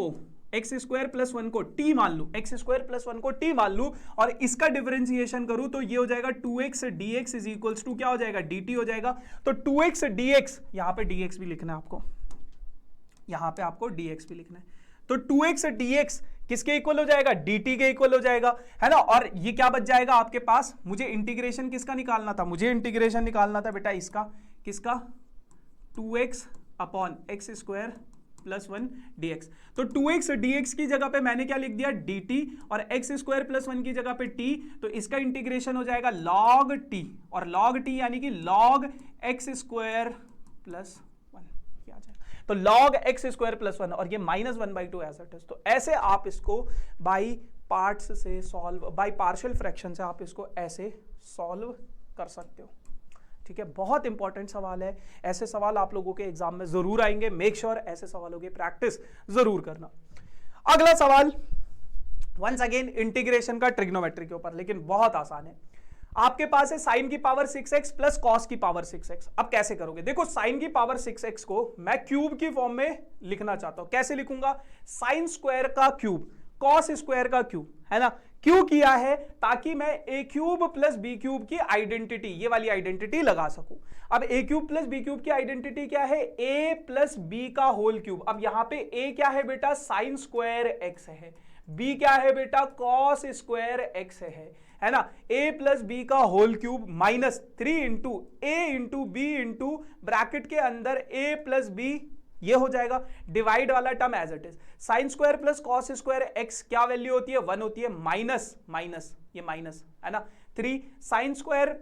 को t मान लूं, एक्स स्क्वायर प्लस 1 को t मान लूं और इसका डिफरेंशिएशन करूं, तो ये हो जाएगा 2x dx is equals to क्या हो जाएगा, dt हो जाएगा। तो 2x dx, यहां पे dx भी लिखना है आपको, यहां पे आपको dx भी लिखना है, तो 2x dx किसके इक्वल हो जाएगा, dt के इक्वल हो जाएगा, है ना। और ये क्या बच जाएगा आपके पास, मुझे इंटीग्रेशन किसका निकालना था, मुझे इंटीग्रेशन निकालना था बेटा इसका, किसका, 2x upon x square plus 1 dx। तो 2x dx की जगह पे मैंने क्या लिख दिया, dt, और एक्स स्क्वायर प्लस 1 की जगह पे t, तो इसका इंटीग्रेशन हो जाएगा log t, और log t यानी कि log एक्स स्क्वायर प्लस 1 क्या आ जाएगा, तो log एक्स स्क्वायर प्लस 1, और ये -1/2 एज इट इज। तो ऐसे आप इसको बाई पार्ट्स से सॉल्व, बाई पार्शियल फ्रैक्शन से आप इसको ऐसे सॉल्व कर सकते हो। ठीक है, बहुत इंपॉर्टेंट सवाल है, ऐसे सवाल आप लोगों के एग्जाम में जरूर आएंगे, मेक श्योर ऐसे सवालों की प्रैक्टिस जरूर करना। अगला सवाल वंस अगेन इंटीग्रेशन का ट्रिग्नोमेट्री के ऊपर, लेकिन बहुत आसान है। आपके पास है साइन की पावर 6x प्लस कॉस की पावर 6x। अब कैसे करोगे, देखो साइन की पावर 6x को मैं क्यूब की फॉर्म में लिखना चाहता हूं, कैसे लिखूंगा, साइन स्क्वायर का क्यूब कॉस स्क्वायर का क्यूब, है ना। क्यों किया है? ताकि मैं ए क्यूब प्लस बी क्यूब की आइडेंटिटी, ये वाली आइडेंटिटी लगा सकूं। अब ए क्यूब प्लस बी क्यूब की आइडेंटिटी क्या है? ए प्लस बी का होल क्यूब। अब यहां पे ए क्या है बेटा? साइन स्क्वायर एक्स है। बी क्या है बेटा? कॉस स्क्वायर एक्स है ना। ए प्लस बी का होल क्यूब माइनस 3 इंटू ए इंटू बी इंटू ब्रैकेट के अंदर ए प्लस बी, ये हो जाएगा। डिवाइड वाला term as it is. Sine square plus cos square x क्या वैल्यू होती है? 1 होती है। माइनस माइनस, ये माइनस है ना, 3 sign square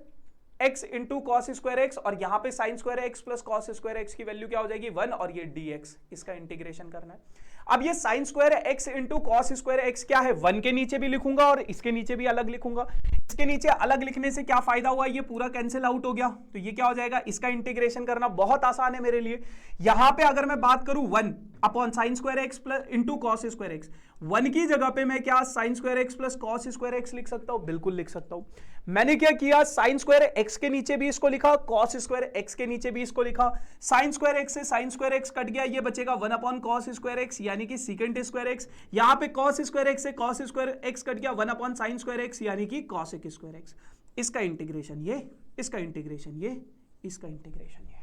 x into cos square x, और यहां पे sign square x plus cos square x की वैल्यू क्या हो जाएगी? 1, और ये dx, इसका इंटीग्रेशन करना है। अब ये sign square x into cos square x क्या है? 1 के नीचे भी लिखूंगा और इसके नीचे भी अलग लिखूंगा। इसके नीचे अलग लिखने से क्या फायदा हुआ? ये पूरा कैंसिल आउट हो गया, तो ये क्या हो जाएगा? इसका इंटीग्रेशन करना बहुत आसान है मेरे लिए। यहां पे अगर मैं बात करूं 1 upon sine square x plus into cos square x, 1 की जगह पे मैं क्या sign square x plus cos square x लिख सकता हूं? बिल्कुल लिख सकता हूं। मैंने क्या किया? साइन स्क्वायर एक्स के नीचे भी इसको लिखा, कॉस स्क्वायर एक्स के नीचे भी इसको लिखा। साइन स्क्वायर एक्स से साइन स्क्वायर एक्स कट गया, ये बचेगा 1 अपॉन कॉस स्क्वायर एक्स, यानी कि सीकेंट स्क्वायर एक्स। यहां पे कॉस स्क्वायर एक्स से कॉस स्क्वायर एक्स कट गया, 1 अपॉन साइन स्क्वायर एक्स, यानी कि कॉसेक स्क्वायर एक्स। इसका इंटीग्रेशन ये, इसका इंटीग्रेशन ये, इसका इंटीग्रेशन ये।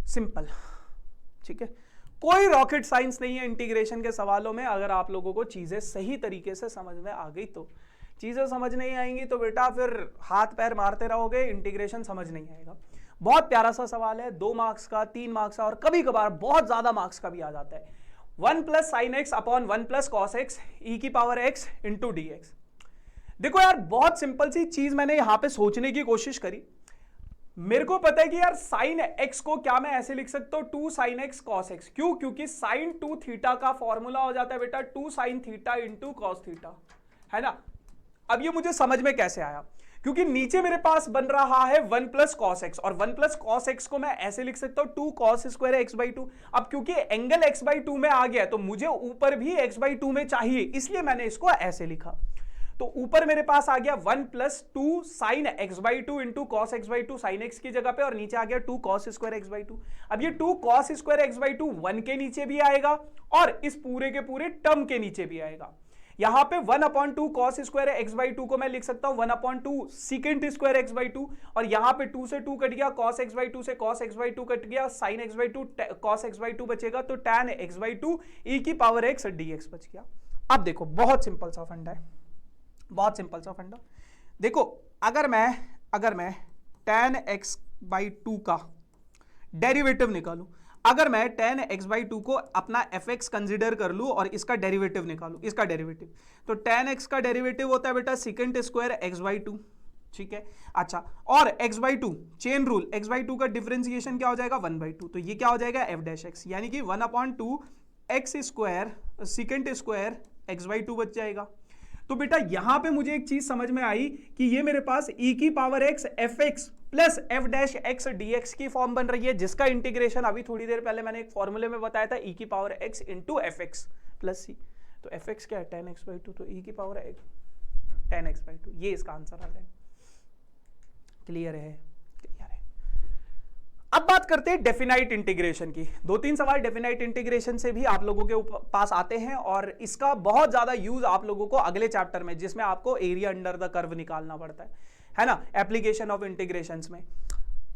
सिंपल, ठीक है। कोई रॉकेट साइंस नहीं है इंटीग्रेशन के सवालों में, अगर आप लोगों को चीजें सही तरीके से समझ में आ गई तो। चीजें समझ नहीं आएंगी तो बेटा फिर हाथ पैर मारते रहोगे, इंटीग्रेशन समझ नहीं आएगा। बहुत प्यारा सा सवाल है, 2 मार्क्स का, 3 मार्क्स का, और कभी कभार बहुत ज्यादा मार्क्स का भी आ जाता है। 1 plus sine x upon 1 plus cos x e की power x into d x. देखो यार, बहुत सिंपल सी चीज मैंने यहां पे सोचने की कोशिश करी। मेरे को पता है कि यार साइन एक्स को क्या मैं ऐसे लिख सकता हूं? 2 साइन एक्स कॉस एक्स। क्यों? क्योंकि साइन 2 थीटा का फॉर्मूला हो जाता है बेटा 2 sine theta into cos theta, है ना। अब ये मुझे समझ में कैसे आया? क्योंकि नीचे मेरे पास बन रहा है 1 प्लस कॉस एक्स, और 1 प्लस कॉस एक्स को मैं ऐसे लिख सकता हूं 2 कॉस स्क्वायर एक्स बाई 2। अब क्योंकि एंगल एक्स बाई 2 में आ गया तो मुझे ऊपर भी एक्स बाई 2 में चाहिए, इसलिए मैंने इसको ऐसे लिखा। तो ऊपर मेरे पास आ गया 1 plus 2 sine x by 2 into cos x by 2 sine x की जगह पे, और नीचे आ गया 2 कॉस स्क्वायर एक्स बाई 2। अब ये 2 कॉस स्क्वायर एक्स बाई 2 1 के नीचे भी आएगा और इस पूरे के पूरे टर्म के नीचे भी आएगा। यहां पे 1 upon 2 cos square x by 2 को मैं लिख सकता हूं 1 upon 2 secant square x by 2, और यहां पे 2 से 2 कट गया, कॉस एक्स बाई 2 से कॉस एक्स बाई 2 कट गया, sine x by 2 cos x by 2 बचेगा, तो टैन एक्स बाई 2 ई की पावर एक्स डी एक्स बच गया। अब देखो, बहुत सिंपल सा फंडा है, बहुत सिंपल सा फंडा। देखो, अगर मैं tan x बाई 2 का डेरिवेटिव निकालूं, अगर मैं tan x बाई 2 को अपना fx कंसिडर कर लूं और इसका डेरिवेटिव निकालूं, इसका डेरिवेटिव, तो tan x का डेरिवेटिव होता है बेटा सीकेंट स्क्वायर x बाई 2, ठीक है। अच्छा, और x by 2 chain rule, x by 2 का डिफरेंशिएशन क्या हो जाएगा? 1 बाई 2, तो ये क्या हो जाएगा? f डैश x, यानी कि 1 upon 2 x square secant square x by 2 बच जाएगा। तो बेटा यहां पे मुझे एक चीज समझ में आई कि ये मेरे पास e की power x fx plus f dash x dx की फॉर्म बन रही है, जिसका इंटीग्रेशन अभी थोड़ी देर पहले मैंने एक फॉर्मूले में बताया था, e की power x into fx plus c। तो fx क्या है? tan x बाई 2, तो e की पावर tan x बाई 2, ये इसका आंसर आ जाएगा। क्लियर है? क्लियर है। अब बात करते हैं डेफिनाइट इंटीग्रेशन की। 2-3 सवाल डेफिनाइट इंटीग्रेशन से भी आप लोगों के पास आते हैं, और इसका बहुत ज्यादा यूज आप लोगों को अगले चैप्टर में, जिसमें आपको एरिया अंडर द कर्व निकालना पड़ता है ना, एप्लीकेशन ऑफ इंटीग्रेशंस में।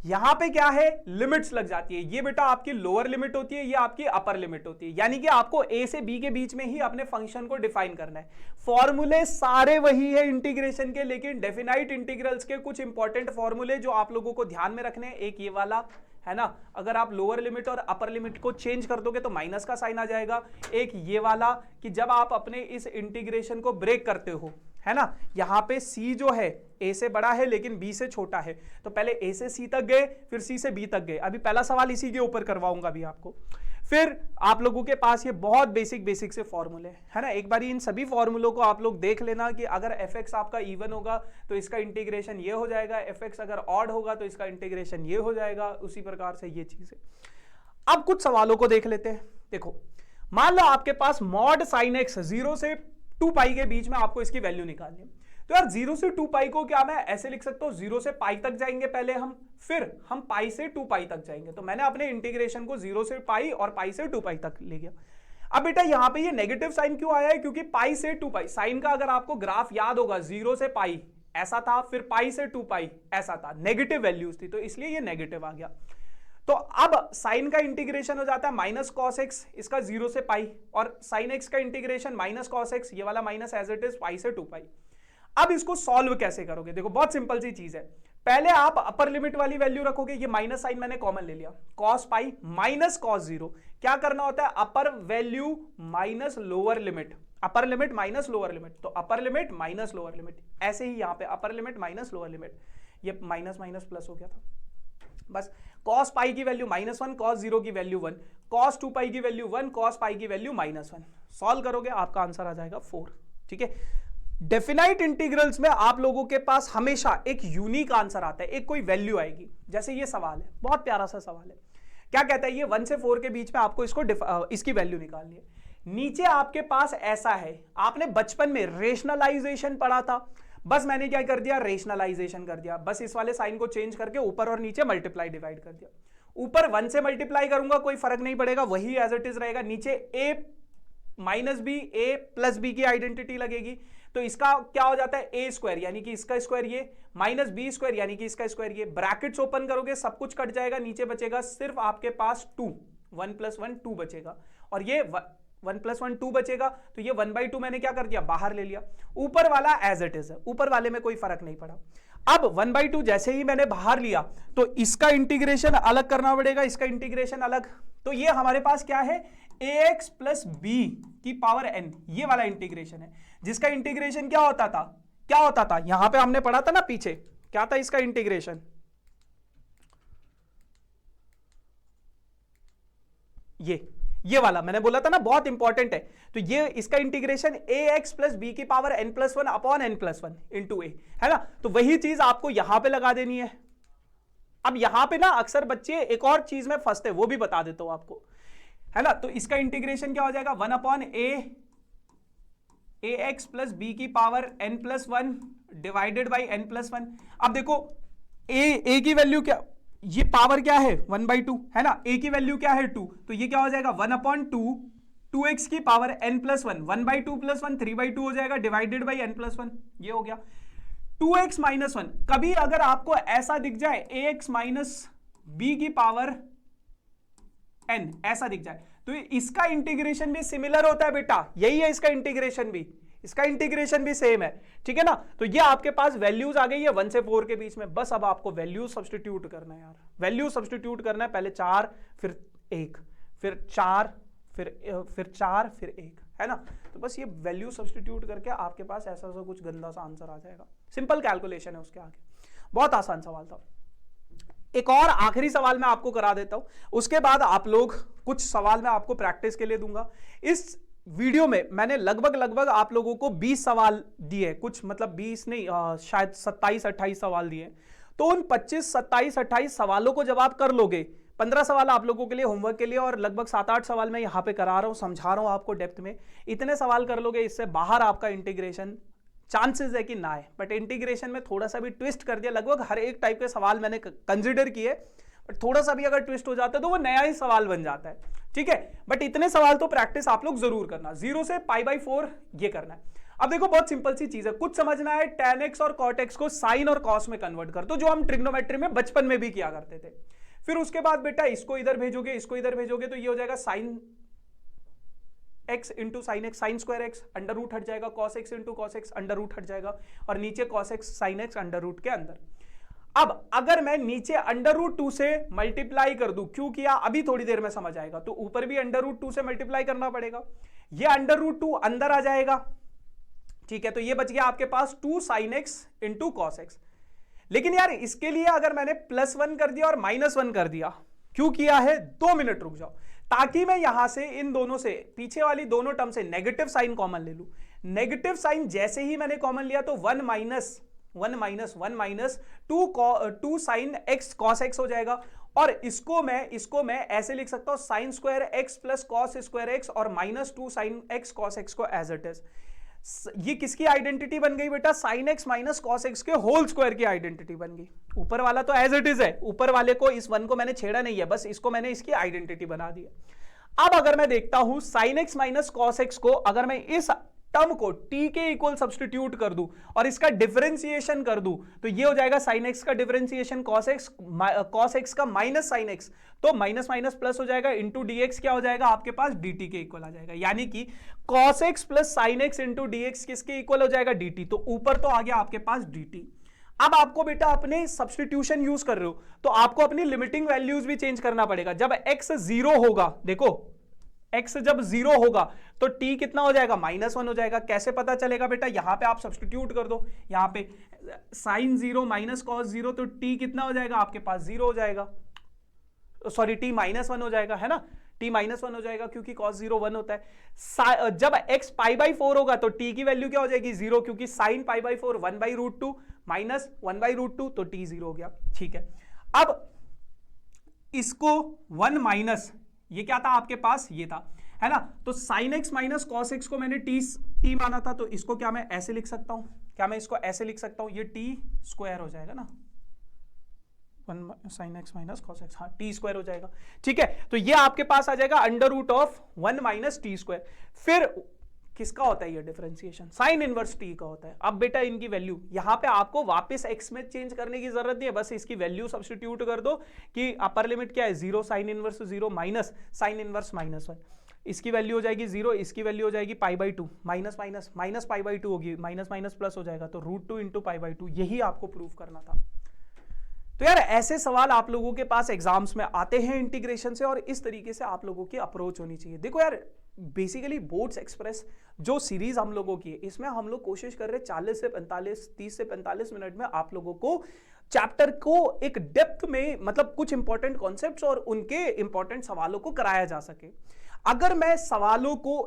यहां पे क्या है? लिमिट्स लग जाती है। ये बेटा आपकी लोअर लिमिट होती है, ये आपकी अपर लिमिट होती है, यानी कि आपको ए से बी के बीच में ही अपने फंक्शन को डिफाइन करना है। फॉर्मूले सारे वही है इंटीग्रेशन के, लेकिन डेफिनाइट इंटीग्रल्स के कुछ इंपॉर्टेंट फॉर्मूले जो आप लोगों को ध्यान में रखने हैं, एक ये वाला है ना, अगर आप लोअर लिमिट और अपर लिमिट को चेंज कर दोगे तो माइनस का साइन आ जाएगा। एक ये वाला कि जब आप अपने इस इंटीग्रेशन को ब्रेक करते हो, है ना, यहां पे c जो है a से बड़ा है लेकिन b से छोटा है, तो पहले a से c तक गए, फिर c से b तक गए। अभी पहला सवाल इसी के ऊपर करवाऊंगा अभी आपको। फिर आप लोगों के पास ये बहुत बेसिक से फॉर्मूले है ना, एक बार इन सभी फॉर्मूलों को आप लोग देख लेना कि अगर fx आपका इवन होगा तो इसका इंटीग्रेशन ये हो जाएगा, fx अगर ऑड होगा तो इसका इंटीग्रेशन ये हो जाएगा, उसी प्रकार से ये चीज है। अब कुछ सवालों को देख लेते हैं। देखो, मान लो आपके पास मॉड साइन एक्स 0 से 2 पाई के बीच में आपको इसकी वैल्यू निकालनी है, तो यार 0 से 2 पाई को क्या मैं ऐसे लिख सकता हूं, 0 से पाई तक जाएंगे पहले हम, फिर हम पाई से 2 पाई तक जाएंगे। तो मैंने अपने इंटीग्रेशन को 0 से पाई और पाई से 2 पाई तक ले गया। अब बेटा यहां पे ये नेगेटिव साइन क्यों आया है, क्योंकि पाई से 2 पाई, साइन का अगर आपको ग्राफ याद होगा 0 से पाई ऐसा था, फिर पाई से 2 पाई ऐसा था, नेगेटिव वैल्यूज थी, तो इसलिए ये नेगेटिव आ गया। तो अब साइन का इंटीग्रेशन हो जाता है माइनस कॉस एक्स, इसका 0 से पाई, और साइन एक्स का इंटीग्रेशन माइनस कॉस एक्स, ये वाला minus as it is pi से 2 पाई। अब इसको सॉल्व कैसे करोगे, देखो बहुत सिंपल सी चीज है, पहले आप अपर लिमिट वाली वैल्यू रखोगे, ये माइनस साइन मैंने कॉमन ले लिया, कॉस पाई माइनस कॉस 0, क्या करना होता है, upper value minus lower limit, upper limit minus lower limit, तो upper limit minus lower limit, ऐसे ही यहां पे upper limit minus lower limit, ये माइनस माइनस प्लस हो गया था, बस cos पाई की वैल्यू -1, cos 0 की वैल्यू 1, cos 2 पाई की वैल्यू 1, cos पाई की वैल्यू -1, सॉल्व करोगे आपका आंसर आ जाएगा 4। ठीक है, डेफिनाइट इंटीग्रल्स में आप लोगों के पास हमेशा एक यूनिक आंसर आता है, एक कोई वैल्यू आएगी, जैसे ये सवाल है, बहुत प्यारा सा सवाल है, क्या कहता है, ये 1 से 4 के बीच में आपको इसकी वैल्यू निकालनी है। नीचे आपके पास ऐसा है, आपने बचपन में रेशनलाइजेशन पढ़ा था, बस मैंने क्या कर दिया, रेशनलाइजेशन कर दिया, बस इस वाले साइन को चेंज करके ऊपर और नीचे मल्टीप्लाई डिवाइड कर दिया, ऊपर 1 से मल्टीप्लाई करूंगा कोई फर्क नहीं पड़ेगा, वही एज इट इज रहेगा, नीचे a minus b a plus b की आइडेंटिटी लगेगी, तो इसका क्या हो जाता है ए स्क्वायर, यानी कि इसका स्क्वायर ये, माइनस बी स्क्वायर यानी कि इसका स्क्वायर ये, ब्रैकेट्स ओपन करोगे सब कुछ कट जाएगा, नीचे बचेगा सिर्फ आपके पास 2, 1 + 1 2 बचेगा, और ये 1 + 1 2 बचेगा, तो ये 1/2 मैंने क्या कर दिया, बाहर ले लिया, ऊपर वाला एज इट इज है, ऊपर वाले में कोई फर्क नहीं पड़ा। अब 1/2 जैसे ही मैंने बाहर लिया तो इसका इंटीग्रेशन अलग करना पड़ेगा, इसका इंटीग्रेशन अलग, तो ये हमारे पास क्या है, ax + b की पावर n, ये वाला इंटीग्रेशन है, जिसका इंटीग्रेशन क्या होता था, यहां पे हमने पढ़ा था ना पीछे, क्या था इसका इंटीग्रेशन, ये वाला मैंने बोला था ना, बहुत इंपॉर्टेंट है, तो ये इसका इंटीग्रेशन ax + b की power n+1 upon n+1 into a है ना, तो वही चीज आपको यहां पे लगा देनी है। अब यहां पे ना अक्सर बच्चे एक और चीज में फंसते, वो भी बता देता हूं आपको, है ना, तो इसका इंटीग्रेशन क्या हो जाएगा, 1/a ax + b की power n+1 divided by n+1। अब देखो a की वैल्यू क्या, ये पावर क्या है 1/2 है ना, a की वैल्यू क्या है 2, तो ये क्या हो जाएगा 1/2 2x की पावर n+1, 1/2 + 1 3/2 हो जाएगा डिवाइडेड बाई n+1, ये हो गया 2x - 1। कभी अगर आपको ऐसा दिख जाए ax - b की पावर n ऐसा दिख जाए, तो इसका इंटीग्रेशन भी सिमिलर होता है बेटा, यही है इसका इंटीग्रेशन भी सेम है, ठीक है ना, तो ये आपके पास वैल्यूज आ गई है 1 से 4 के बीच में, बस अब आपको वैल्यू सब्स्टिट्यूट करना है यार, वैल्यू सब्स्टिट्यूट करना है, पहले 4 फिर 1 फिर 4 फिर 4 फिर 1 है ना, तो बस ये वैल्यू सब्स्टिट्यूट करके आपके पास ऐसा सा कुछ गंदा सा आंसर आ जाएगा, सिंपल कैलकुलेशन है उसके आगे, बहुत आसान सवाल था। एक और आखिरी सवाल मैं आपको करा देता हूं, उसके बाद आप लोग कुछ सवाल मैं आपको प्रैक्टिस के लिए दूंगा। इस वीडियो में मैंने लगभग आप लोगों को 20 सवाल दिए, कुछ मतलब 20 नहीं, शायद 27-28 सवाल दिए, तो उन 25, 27, 28 सवालों को जब आप कर लोगे, 15 सवाल आप लोगों के लिए होमवर्क के लिए और लगभग 7-8 सवाल मैं यहां पे करा रहा हूं, समझा रहा हूं आपको डेप्थ में, इतने सवाल कर लोगे, इससे बाहर आपका इंटीग्रेशन चांसेस है कि ना है, बट इंटीग्रेशन में थोड़ा सा भी ट्विस्ट कर दिया, लगभग हर एक टाइप के सवाल मैंने कंसिडर किए, बट थोड़ा सा भी अगर ट्विस्ट हो जाता है तो वो नया ही सवाल बन जाता है, ठीक है, बट इतने सवाल तो प्रैक्टिस आप लोग जरूर करना, 0 से π/4 ये करना है। अब देखो बहुत सिंपल सी चीज है, कुछ समझना है, tan x और cot x को sin और cos में कन्वर्ट कर दो, जो हम ट्रिग्नोमेट्री में बचपन में भी किया करते थे, फिर उसके बाद बेटा इसको इधर भेजोगे, इसको इधर भेजोगे, तो ये हो जाएगा sin x into sine x, sine square x, under root हट जाएगा, cos x into cos x, under root हट जाएगा, और नीचे cos x sin x under root के अंदर। अब अगर मैं नीचे अंडर रूट 2 से मल्टीप्लाई कर दूं, क्यों किया अभी थोड़ी देर में समझ आएगा, तो ऊपर भी अंडर रूट 2 से मल्टीप्लाई करना पड़ेगा, ये अंडर रूट 2 अंदर आ जाएगा, ठीक है, तो ये बच गया आपके पास 2 sin x into cos x। लेकिन यार इसके लिए अगर मैंने +1 कर दिया और -1 कर दिया, क्यों किया है, 2 मिनट रुक जाओ, ताकि मैं यहां से इन दोनों से, पीछे वाली दोनों टर्म से नेगेटिव साइन कॉमन ले लूं। नेगेटिव साइन जैसे ही मैंने कॉमन लिया तो 1 minus 2 sine x cos x हो जाएगा, और इसको मैं ऐसे लिख सकता हूं sign square x plus cos square x और -2 साइन एक्स cos x को एज इट इज। ये किसकी आइडेंटिटी बन गई बेटा, sine x minus cos x के होल स्क्वायर की आइडेंटिटी बन गई। ऊपर वाला तो एज इट इज है, ऊपर वाले को, इस 1 को मैंने छेड़ा नहीं है, बस इसको मैंने इसकी आइडेंटिटी बना दी है। अब अगर मैं देखता हूं sine x minus cos x को, अगर मैं इस टर्म को t के इक्वल सब्सटीट्यूट कर दूं और इसका डिफरेंशिएशन कर दूं, तो ये हो जाएगा sin x का डिफरेंशिएशन cos x का माइनस sin x, तो माइनस माइनस प्लस हो जाएगा, इंटू dx क्या हो जाएगा आपके पास dt के इक्वल आ जाएगा, यानी कि cos x plus sin x into dx किसके इक्वल हो जाएगा, dt। तो ऊपर तो आ गया आपके पास dt। अब आपको बेटा अपने सब्सटीट्यूशन यूज कर रहे हो तो आपको अपनी लिमिटिंग वैल्यूज भी चेंज करना पड़ेगा। जब x 0 होगा, देखो x जब 0 होगा तो t कितना हो जाएगा, -1 हो जाएगा। कैसे पता चलेगा बेटा, यहां पे आप सब्सटीट्यूट कर दो, यहां पे sin 0 माइनस कॉस 0, तो t कितना हो जाएगा आपके पास, 0 हो जाएगा, सॉरी t -1 हो जाएगा, है ना, t -1 हो जाएगा क्योंकि cos 0 1 होता है। जब x π/4 होगा तो t की वैल्यू क्या हो जाएगी, 0, क्योंकि sin π/4 1/√2 माइनस 1/√2, तो t 0 हो गया। ठीक है, अब इसको 1 माइनस, ये क्या था आपके पास, ये था, है ना, तो sin x minus cos x को मैंने t माना था, तो इसको क्या मैं ऐसे लिख सकता हूं, क्या मैं इसको ऐसे लिख सकता हूं, ये t स्क्वायर हो जाएगा ना, 1 sin x minus cos x, हाँ t स्क्वायर हो जाएगा। ठीक है, तो ये आपके पास आ जाएगा √1 माइनस टी स्क्वायर। फिर किसका होता है ये डिफरेंशिएशन, साइन इनवर्स t का होता है। अब बेटा इनकी वैल्यू यहां पे आपको वापस x में चेंज करने की जरूरत नहीं है, बस इसकी वैल्यू सब्स्टिट्यूट कर दो कि अपर लिमिट क्या है, 0 sine inverse 0 minus sine inverse -1, इसकी वैल्यू हो जाएगी 0, इसकी वैल्यू हो जाएगी π/2, माइनस माइनस माइनस π/2 होगी, माइनस माइनस प्लस हो जाएगा, तो √2 इंटू π/2, यही आपको प्रूव करना था। तो यार ऐसे सवाल आप लोगों के पास एग्जाम्स में आते हैं इंटीग्रेशन से, और इस तरीके से आप लोगों की अप्रोच होनी चाहिए। देखो यार, बेसिकली बोर्ड्स एक्सप्रेस जो सीरीज हम लोगों की है, इसमें हम लोग कोशिश कर रहे हैं 40 से 45, 30 से 45 मिनट में आप लोगों को चैप्टर को एक डेप्थ में, मतलब कुछ इंपॉर्टेंट कॉन्सेप्ट्स और उनके इंपॉर्टेंट सवालों को कराया जा सके। अगर मैं सवालों को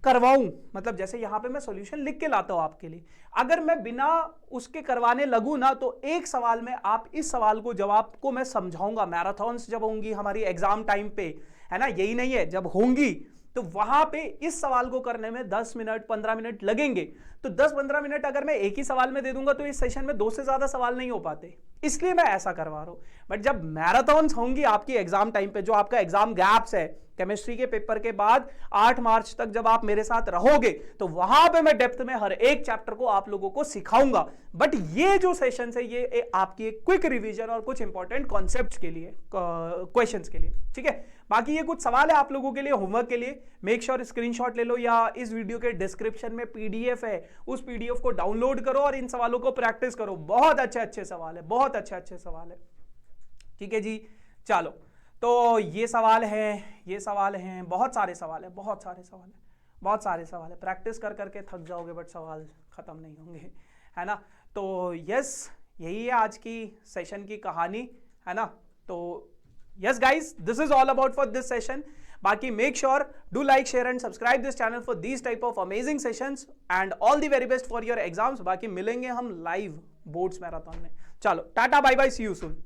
करवाऊं, मतलब जैसे यहां पे मैं सॉल्यूशन लिख के लाता हूं आपके लिए, अगर मैं बिना उसके करवाने लगूं ना, तो एक सवाल में आप इस सवाल को जवाब को मैं समझाऊंगा, मैराथन्स जब होंगी हमारी एग्जाम टाइम पे, है ना, यही नहीं है, जब होंगी तो वहां पे इस सवाल को करने में 10 मिनट 15 मिनट लगेंगे। तो 10-15 मिनट अगर मैं एक ही सवाल में दे दूंगा तो इस सेशन में 2 से ज्यादा सवाल नहीं हो पाते, इसलिए मैं ऐसा करवा रहा हूं। बट जब मैराथन्स होंगी आपकी एग्जाम टाइम पे, जो आपका एग्जाम गैप्स है केमिस्ट्री के पेपर के बाद 8 मार्च तक जब आप मेरे साथ रहोगे, तो वहां पे मैं डेप्थ में हर एक चैप्टर को आप लोगों को सिखाऊंगा। बट ये जो सेशन है ये आपकी एक क्विक रिवीजन और कुछ इंपॉर्टेंट कॉन्सेप्ट्स के लिए, क्वेश्चंस के लिए, ठीक है। बाकी ये कुछ सवाल है आप लोगों के लिए, होमवर्क के लिए, मेक श्योर स्क्रीनशॉट ले लो या इस वीडियो के डिस्क्रिप्शन में पीडीएफ है, उस पीडीएफ को डाउनलोड करो और इन सवालों को प्रैक्टिस करो। बहुत अच्छे सवाल है, बहुत अच्छे सवाल है, ठीक है जी। चलो, तो ये सवाल हैं, बहुत सारे सवाल है, प्रैक्टिस कर करके थक जाओगे बट सवाल खत्म नहीं होंगे, है ना। तो यस, यही है आज की सेशन की कहानी, है ना। तो yes guys, this is all about for this session. Baki make sure do like, share and subscribe this channel for these type of amazing sessions and all the very best for your exams. बाकी मिलेंगे हम live boards marathon में। चलो tata bye bye, see you soon.